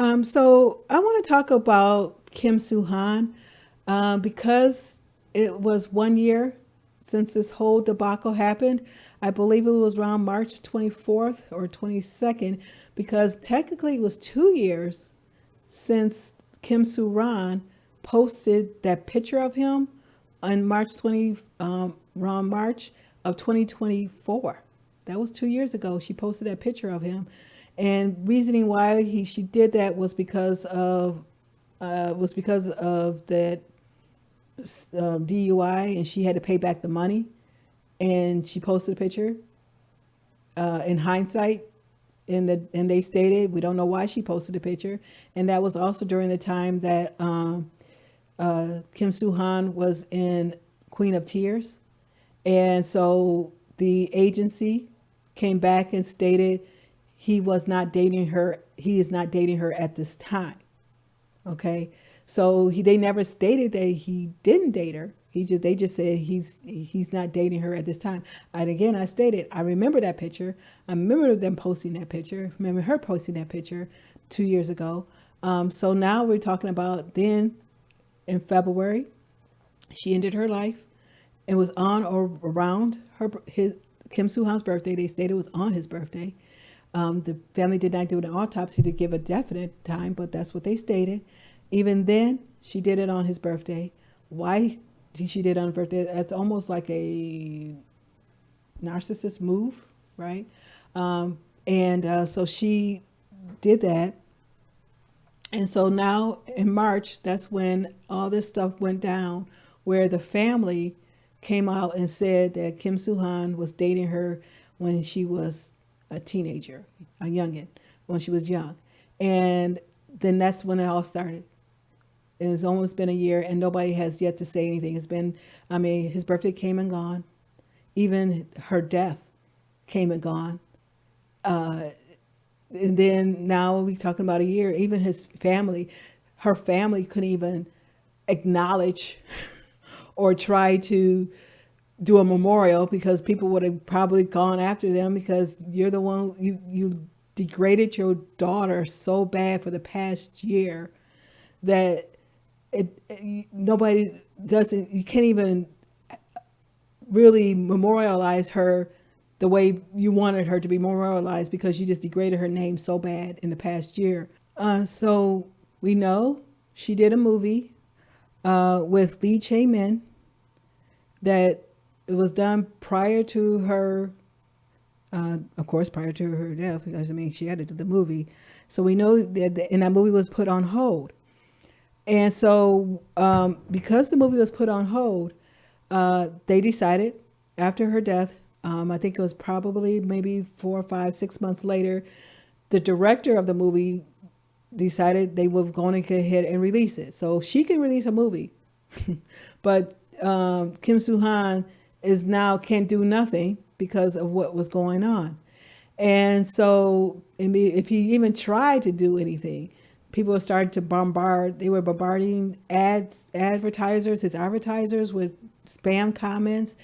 So I want to talk about Kim Soo Hyun because it was 1 year since this whole debacle happened. I believe it was around March 24th or 22nd, because technically it was 2 years since Kim Soo Hyun posted that picture of him on around March of 2024. That was 2 years ago. She posted that picture of him, and reasoning why she did that was because of that DUI, and she had to pay back the money. And she posted a picture. In hindsight, and they stated we don't know why she posted a picture, and that was also during the time that Kim Soo Han was in Queen of Tears. And so the agency came back and stated he was not dating her. He is not dating her at this time. Okay, so they never stated that he didn't date her. They just said he's not dating her at this time. And again, I stated I remember that picture. I remember them posting that picture. I remember her posting that picture 2 years ago. So now we're talking about then in February, she ended her life. It was on or around his Kim Soo Han's birthday. They stated it was on his birthday. The family did not do an autopsy to give a definite time, but that's what they stated. Even then, she did it on his birthday. Why she did it on his birthday? That's almost like a narcissist move, right? And so she did that. And so now in March, that's when all this stuff went down, where the family came out and said that Kim Soo Han was dating her when she was a teenager, a youngin, when she was young. And then that's when it all started. It's almost been a year, and nobody has yet to say anything. I mean, his birthday came and gone. Even her death came and gone. And then now we're talking about a year. Even his family, her family couldn't even acknowledge or try to do a memorial, because people would have probably gone after them, because you're the one, you degraded your daughter so bad for the past year that nobody doesn't, you can't even really memorialize her the way you wanted her to be memorialized, because you just degraded her name so bad in the past year. So we know she did a movie with Lee Chae-min that it was done prior to her, of course, prior to her death, because I mean, she had to do the movie. So we know that, and that movie was put on hold. And so, because the movie was put on hold, they decided after her death, I think it was probably maybe 4, 5, 6 months later, the director of the movie decided they were going to go ahead and release it. So she can release a movie, but Kim Soo Han is now can't do nothing because of what was going on. And so, if he even tried to do anything, people started to bombard. They were bombarding his advertisers with spam comments.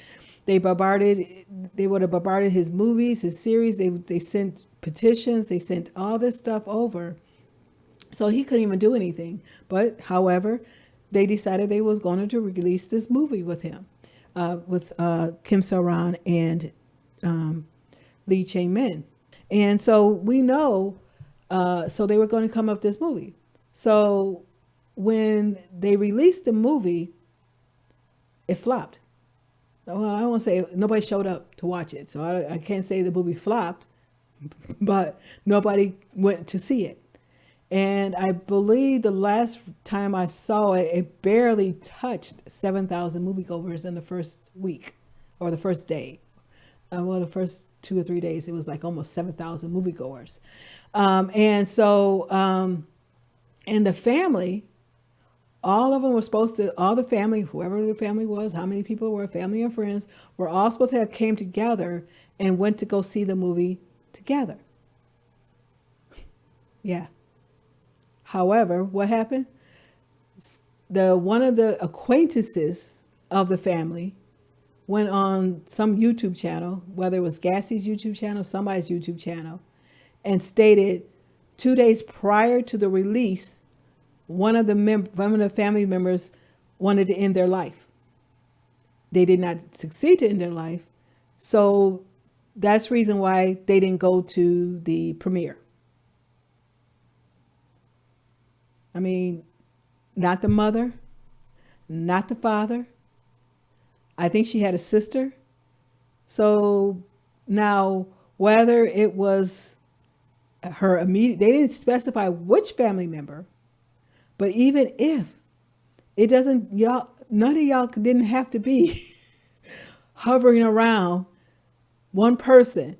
They would have bombarded his movies, his series. They sent petitions. They sent all this stuff over. So he couldn't even do anything. But however, they decided they was going to release this movie with him, with Kim Soo-ran and Lee Chae-min. And so we know, so they were going to come up with this movie. So when they released the movie, it flopped. Well, I don't want to say nobody showed up to watch it. So I can't say the movie flopped, but nobody went to see it. And I believe the last time I saw it, it barely touched 7,000 moviegoers in the first week or the first day. Well, the first 2 or 3 days, it was like almost 7,000 moviegoers. And so, and the family, all of them were supposed to, all the family, whoever the family was, how many people were, family and friends, were all supposed to have came together and went to go see the movie together. Yeah. However, what happened? One of the acquaintances of the family went on some YouTube channel, whether it was Gassie's YouTube channel, somebody's YouTube channel, and stated 2 days prior to the release, one of the family members wanted to end their life. They did not succeed to end their life. So that's the reason why they didn't go to the premiere. I mean, not the mother, not the father. I think she had a sister. So now, whether it was her immediate, they didn't specify which family member, but even if it doesn't, y'all, none of y'all didn't have to be hovering around one person.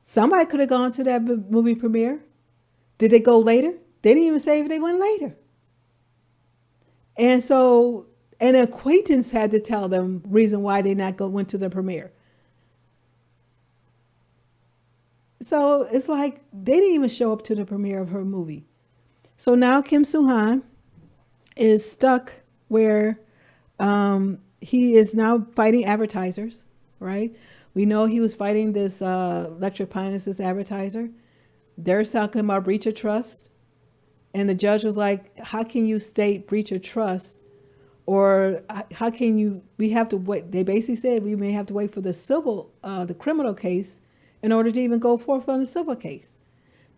Somebody could have gone to that movie premiere. Did they go later? They didn't even say if they went later. And so an acquaintance had to tell them reason why they went to the premiere. So it's like they didn't even show up to the premiere of her movie. So now Kim Soo Hyun is stuck where he is now fighting advertisers, right? We know he was fighting this Electric Appliances advertiser. They're talking about breach of trust. And the judge was like, how can you state breach of trust? Or how can you, we have to wait. They basically said we may have to wait for the criminal case in order to even go forth on the civil case.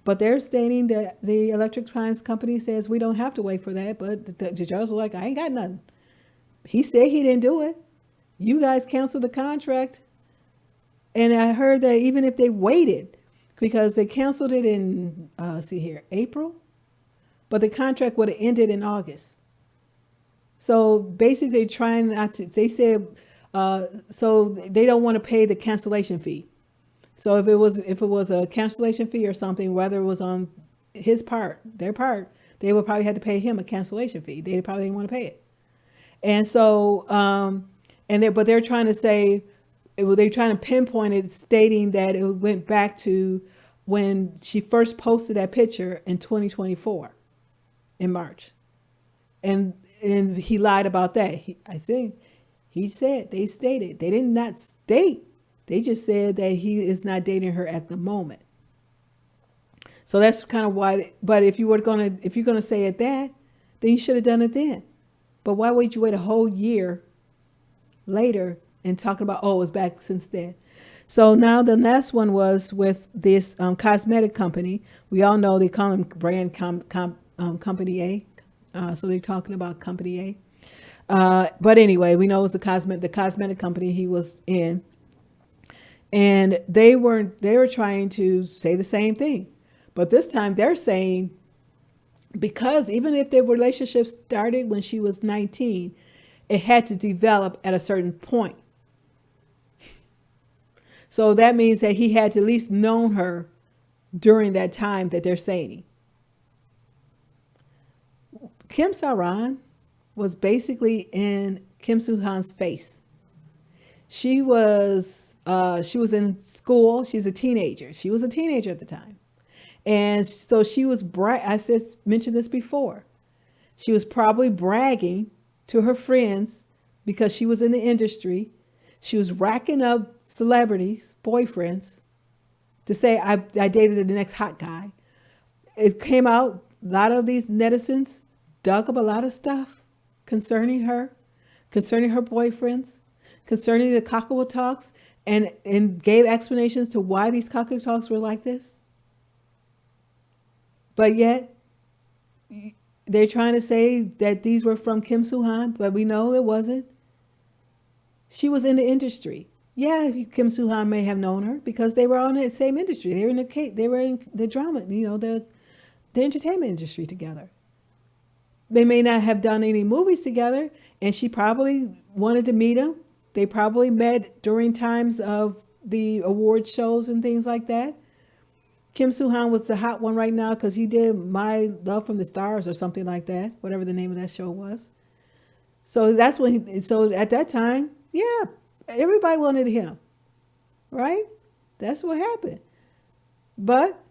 But they're stating that the Electric Appliance Company says we don't have to wait for that. But the judge was like, I ain't got nothing. He said he didn't do it. You guys canceled the contract. And I heard that even if they waited, because they canceled it in, April, but the contract would have ended in August. So basically trying not to, they said, so they don't want to pay the cancellation fee. So if it was a cancellation fee or something, whether it was on their part, they would probably have to pay him a cancellation fee. They probably didn't want to pay it. And so, but they're trying to say, they're trying to pinpoint it, stating that it went back to when she first posted that picture in 2024 in March. And he lied about that. They stated, they did not state, they just said that he is not dating her at the moment. So that's kind of why, but if you're going to say it that, then you should have done it then. But why would you wait a whole year later and talking about, oh, it's back since then? So now the last one was with this cosmetic company. We all know they call them brand company A. So they're talking about company A. But anyway, we know it was the cosmetic company he was in. And they were trying to say the same thing. But this time they're saying, because even if their relationship started when she was 19, it had to develop at a certain point. So that means that he had to at least known her during that time that they're saying. Kim Saran was basically in Kim Soo Hyun's face. She was in school. She's a teenager. She was a teenager at the time. And so she was, mentioned this before. She was probably bragging to her friends because she was in the industry. She was racking up celebrities, boyfriends, to say, I dated the next hot guy. It came out, a lot of these netizens dug up a lot of stuff concerning her boyfriends, concerning the cocktail talks, and gave explanations to why these cocktail talks were like this. But yet, they're trying to say that these were from Kim Soo Hyun, but we know it wasn't. She was in the industry. Yeah, Kim Soo Hyun may have known her because they were on the same industry. They were in the drama, the entertainment industry together. They may not have done any movies together, and she probably wanted to meet him. They probably met during times of the award shows and things like that. Kim Soo Hyun was the hot one right now because he did My Love from the Stars or something like that, whatever the name of that show was. So that's when, so at that time, yeah, everybody wanted him, right? That's what happened. But,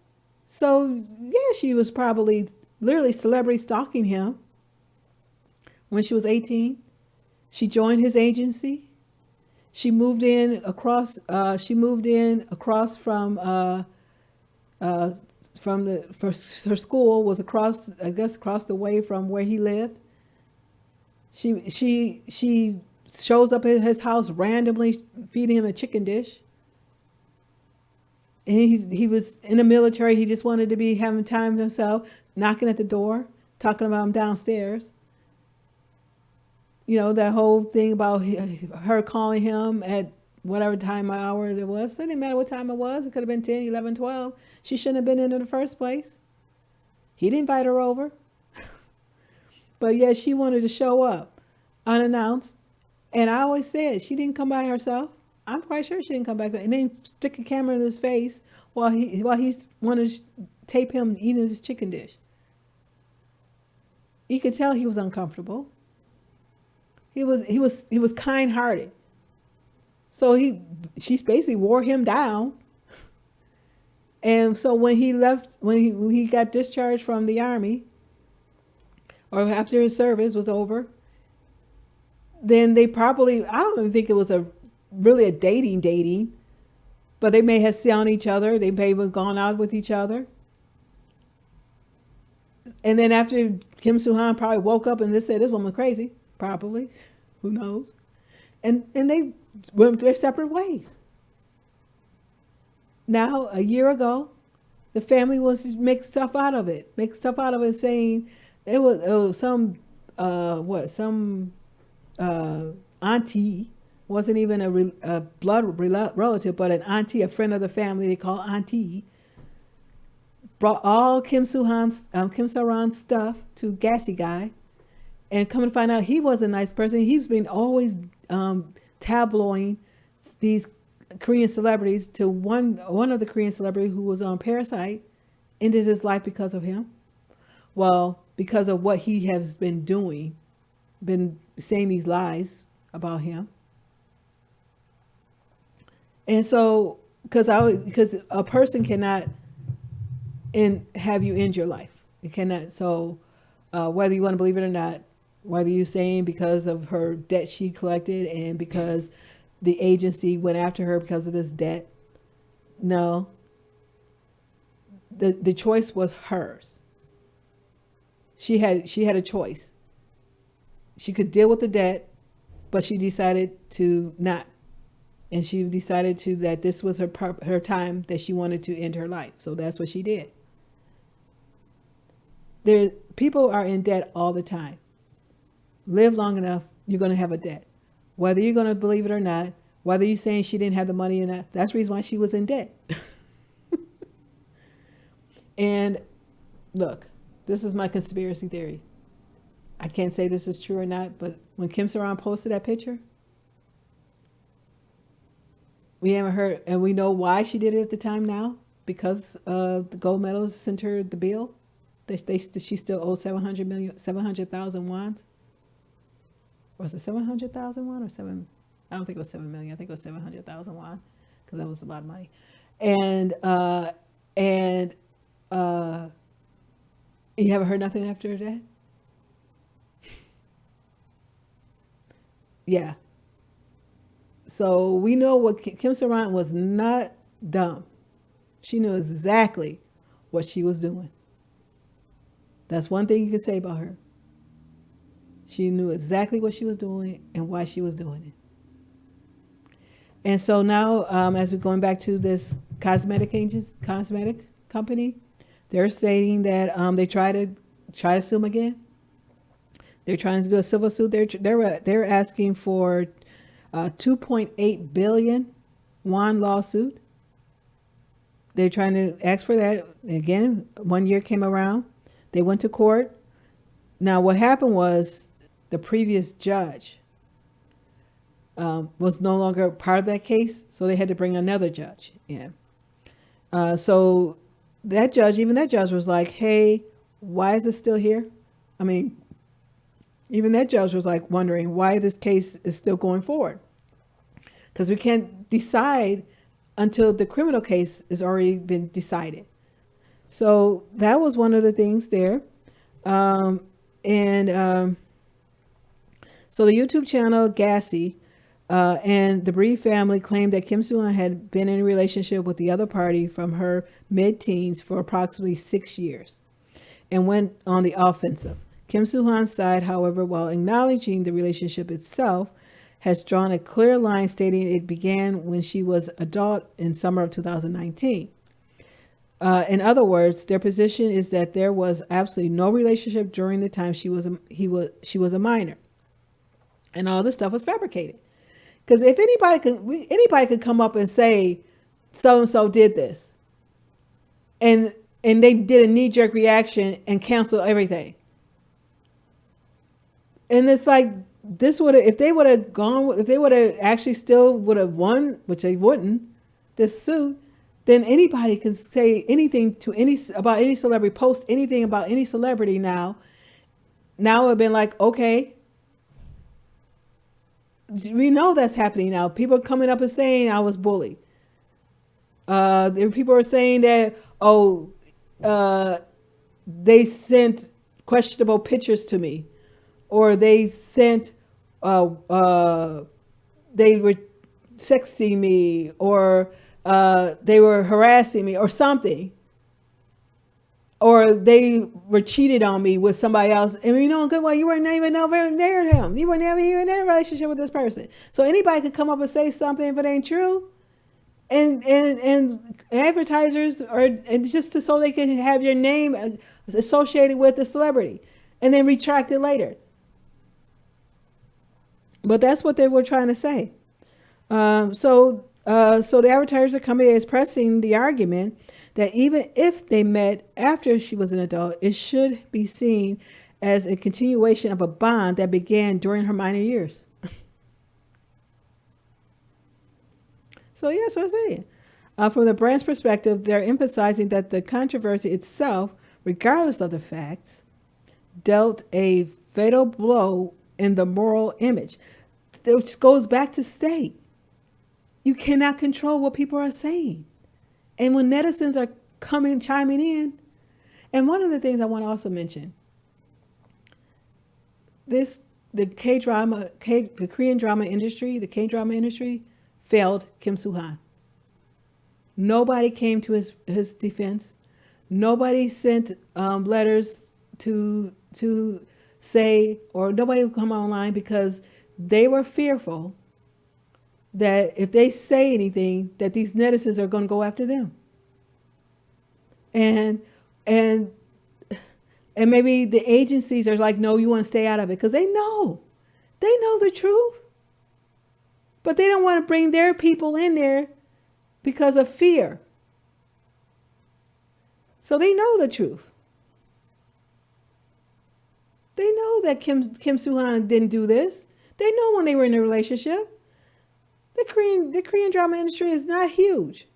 so yeah, she was probably literally celebrity stalking him when she was 18. She joined his agency. She moved in across from uh, from her school was across, I guess, across the way from where he lived. She shows up at his house randomly, feeding him a chicken dish. And he was in the military. He just wanted to be having time to himself, knocking at the door, talking about him downstairs. You know, that whole thing about her calling him at whatever time or hour it was. It didn't matter what time it was. It could have been 10, 11, 12. She shouldn't have been in the first place. He didn't invite her over. But yeah, she wanted to show up unannounced. And I always said she didn't come by herself. I'm quite sure she didn't come back. And then stick a camera in his face while he's wanted to tape him eating his chicken dish. You could tell he was uncomfortable. He was kind-hearted. So she basically wore him down. And so when he left, when he got discharged from the army, or after his service was over, then they probably, I don't even think it was really a dating, but they may have seen each other. They may have gone out with each other. And then after Kim Soo Hyun probably woke up and just said, this woman crazy, probably, who knows? And they went their separate ways. Now, a year ago, the family was make stuff out of it, saying it was some auntie, wasn't even a blood relative, but an auntie, a friend of the family they call auntie, brought all Kim Soo Ran's stuff to Gassy Guy, and come to find out he was a nice person. He's been always tabloiding these Korean celebrities. To one of the Korean celebrities who was on Parasite ended his life because of him. Well, because of what he has been doing, been saying these lies about him. And so, because a person cannot have you end your life. It cannot. So, whether you want to believe it or not, whether you're saying because of her debt she collected and because the agency went after her because of this debt, no. The choice was hers. She had a choice. She could deal with the debt, but she decided to not. And she decided that this was her time, that she wanted to end her life. So that's what she did. People are in debt all the time. Live long enough, you're going to have a debt. Whether you're going to believe it or not, whether you're saying she didn't have the money or not, that's the reason why she was in debt. And look, this is my conspiracy theory. I can't say this is true or not, but when Kim Soo Hyun posted that picture, we haven't heard, and we know why she did it at the time now, because the gold medalists sent her the bill. She still owes 700,000 won. Was it 700,000 won or seven? I don't think it was 7 million. I think it was 700,000 won, because that was a lot of money. And you haven't heard nothing after that? Yeah. So we know what Kim Soo Hyun was not dumb. She knew exactly what she was doing. That's one thing you could say about her. She knew exactly what she was doing and why she was doing it. And so now, as we're going back to this cosmetic company, they're stating that they try to sue them again. They're trying to do a civil suit. They're asking for 2.8 billion won lawsuit. They're trying to ask for that again. 1 year came around. They went to court. Now, what happened was the previous judge was no longer part of that case, so they had to bring another judge in. So that judge was like, hey, why is it still here? I mean, even that judge was like wondering why this case is still going forward. Because we can't decide until the criminal case has already been decided. So that was one of the things there. So the YouTube channel Gassy And the Bree family claimed that Kim Soo Hyun had been in a relationship with the other party from her mid-teens for approximately 6 years and went on the offensive. Kim Soo Hyun's side, however, while acknowledging the relationship itself, has drawn a clear line stating it began when she was adult in summer of 2019. In other words, their position is that there was absolutely no relationship during the time she was a minor, and all this stuff was fabricated. Because if anybody could come up and say so and so did this, and they did a knee jerk reaction and cancel everything, and it's like this would have if they would have actually still would have won, which they wouldn't, this suit, then anybody can say anything about any celebrity, post anything about any celebrity now. Now it would have been like, okay, we know that's happening now. People are coming up and saying I was bullied. People are saying that, they sent questionable pictures to me, or they sent, they were sexting me, or they were harassing me, or something. Or they were cheated on me with somebody else. And you know, good, well, you weren't even near him. You weren't even in a relationship with this person. So anybody could come up and say something if it ain't true. And advertisers and just so they can have your name associated with the celebrity and then retract it later. But that's what they were trying to say. So the advertisers are coming is pressing the argument that even if they met after she was an adult, it should be seen as a continuation of a bond that began during her minor years. So yeah, that's what I'm saying. From the brand's perspective, they're emphasizing that the controversy itself, regardless of the facts, dealt a fatal blow in the moral image, which goes back to state. You cannot control what people are saying. And when netizens are chiming in, and one of the things I want to also mention, the Korean drama industry, the K-drama industry, failed Kim Soo Hyun. Nobody came to his defense. Nobody sent letters to say, or nobody would come online because they were fearful that if they say anything, that these netizens are going to go after them. And maybe the agencies are like, no, you want to stay out of it, because they know the truth, but they don't want to bring their people in there because of fear. So they know the truth. They know that Kim Soo Hyun didn't do this. They know when they were in a relationship. The Korean drama industry is not huge.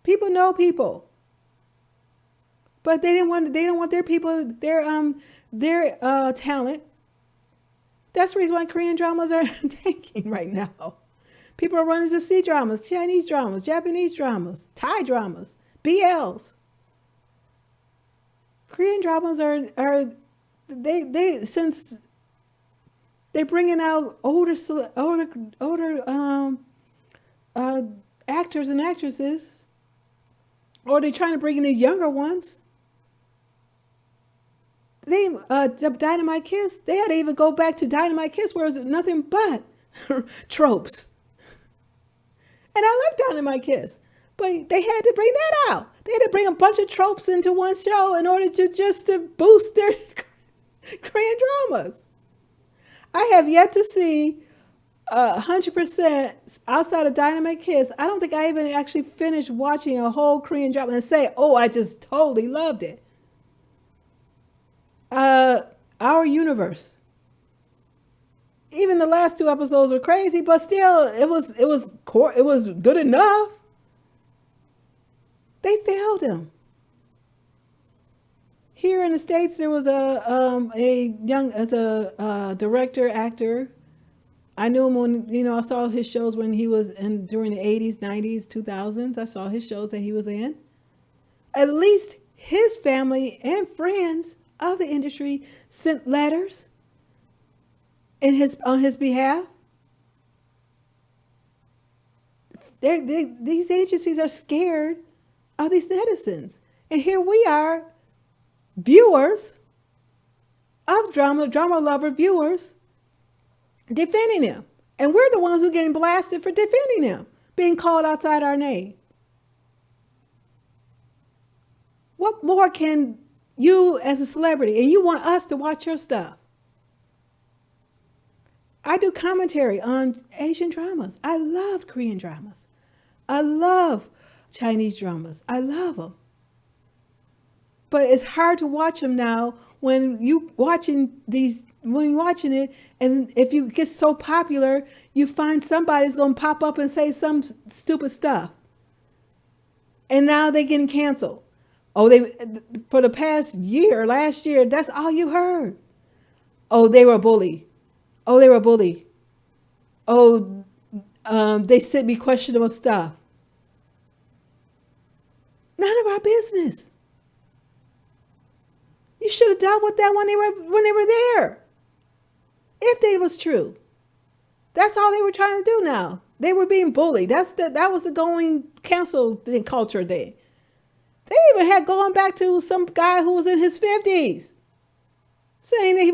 People know people, but they don't want their people, their talent. That's the reason why Korean dramas are tanking right now. People are running to see dramas, Chinese dramas, Japanese dramas, Thai dramas, BLs. Korean dramas are since they're bringing out older actors and actresses, or they're trying to bring in these younger ones. Dynamite Kiss, they had to even go back to Dynamite Kiss where it was nothing but tropes. And I like Dynamite Kiss, but they had to bring that out. They had to bring a bunch of tropes into one show in order to boost their Korean dramas. I have yet to see 100% outside of Dynamite Kiss. I don't think I even actually finished watching a whole Korean drama and say, oh, I just totally loved it. Our Universe. Even the last 2 episodes were crazy, but still, it was good enough. They failed him. Here in the States, there was a director, actor. I knew him when, I saw his shows when he was during the 80s, 90s, 2000s. I saw his shows that he was in. At least his family and friends of the industry sent letters on his behalf. These agencies are scared of these netizens. And here we are, viewers of drama lover viewers, defending him. And we're the ones who are getting blasted for defending him, being called outside our name. What more can you as a celebrity, and you want us to watch your stuff? I do commentary on Asian dramas. I love Korean dramas. I love Chinese dramas. I love them. But it's hard to watch them now when you're watching it, and if you get so popular, you find somebody's going to pop up and say some stupid stuff. And now they're getting canceled. Oh, for the past year, last year, that's all you heard. Oh, they were a bully. Oh, they were a bully. Oh, they sent me questionable stuff. None of our business. You should have dealt with that when they were there. If it was true. That's all they were trying to do now. They were being bullied. That was the going cancel culture thing. They even had going back to some guy who was in his 50s. Saying that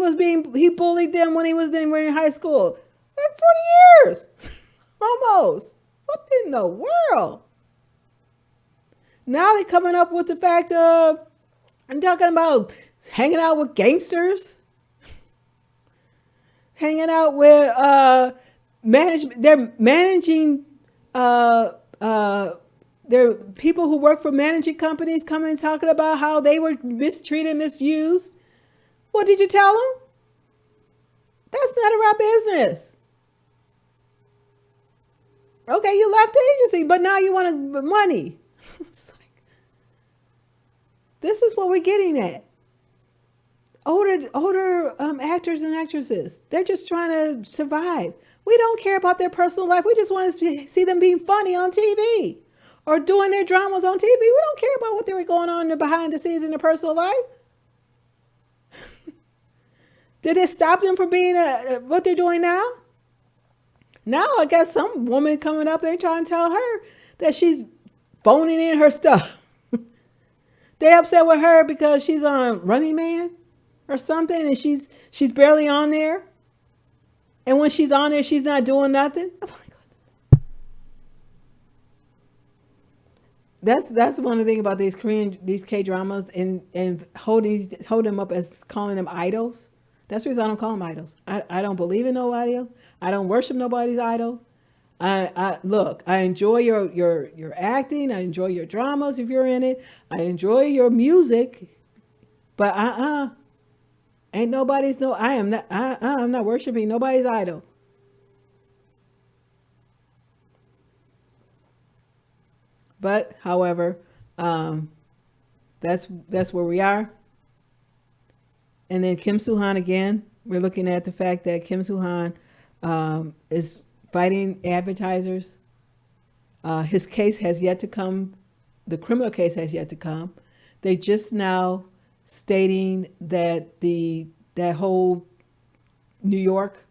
he bullied them when they were in high school. Like 40 years. Almost. What in the world? Now they're coming up with the fact of, I'm talking about hanging out with gangsters. Hanging out with management. They're managing, there people who work for managing companies coming and talking about how they were mistreated, misused. What did you tell them? That's none of our business. Okay, you left the agency, but now you want money. It's like, this is what we're getting at. Older actors and actresses, they're just trying to survive. We don't care about their personal life. We just want to see them being funny on TV or doing their dramas on TV. We don't care about what they were going on behind the scenes in their personal life. Did it stop them from being what they're doing now? Now I guess some woman coming up there trying to tell her that she's phoning in her stuff. They upset with her because she's on Running Man or something, and she's barely on there. And when she's on there, she's not doing nothing. Oh my God. That's one of the things about these K dramas and holding them up as calling them idols. That's the reason I don't call them idols. I don't believe in no idol. I don't worship nobody's idol. Look, I enjoy your acting. I enjoy your dramas if you're in it. I enjoy your music, but ain't nobody's I'm not worshiping nobody's idol. But however, that's where we are. And then Kim Soo Hyun again. We're looking at the fact that Kim Soo Hyun is fighting advertisers. His case has yet to come. The criminal case has yet to come. They just now stating that that whole New York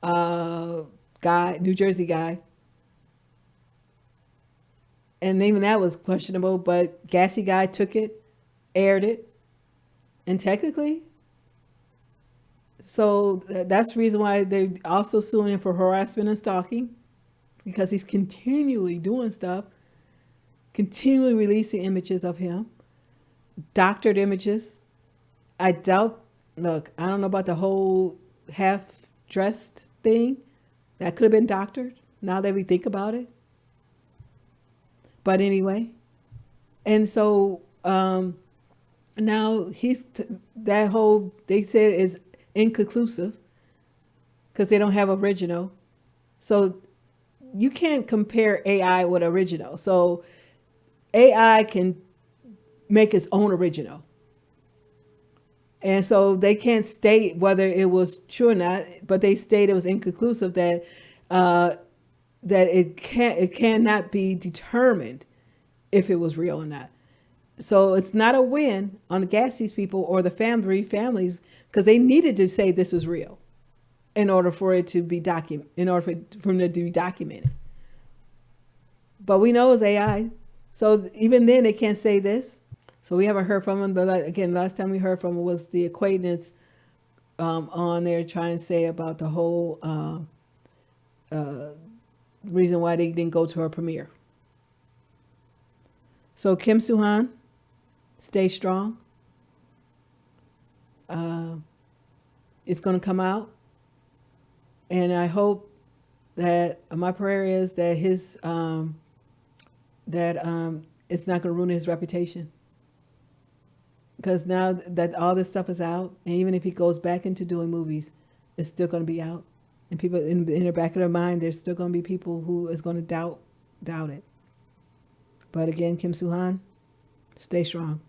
guy, New Jersey guy, and even that was questionable, but Gassy guy took it, aired it, and technically, so that's the reason why they're also suing him for harassment and stalking, because he's continually doing stuff, continually releasing images of him, doctored images. I don't know about the whole half-dressed thing. That could have been doctored, now that we think about it. But anyway, and so now that whole, they said, is inconclusive because they don't have original. So you can't compare AI with original. So AI can make its own original. And so they can't state whether it was true or not, but they state it was inconclusive, that it cannot be determined if it was real or not. So it's not a win on the Gassie's people or the families, because they needed to say this is real in order for it to be for them to be documented. but we know it's AI. So even then, they can't say this. So we haven't heard from him. Again, last time we heard from him was the acquaintance on there trying to say about the whole reason why they didn't go to her premiere. So Kim Soo Hyun, stay strong. It's going to come out, and I hope that my prayer is that it's not going to ruin his reputation. Because now that all this stuff is out, and even if he goes back into doing movies, it's still going to be out, and people in the back of their mind, there's still going to be people who is going to doubt it. But again, Kim Soo Hyun, stay strong.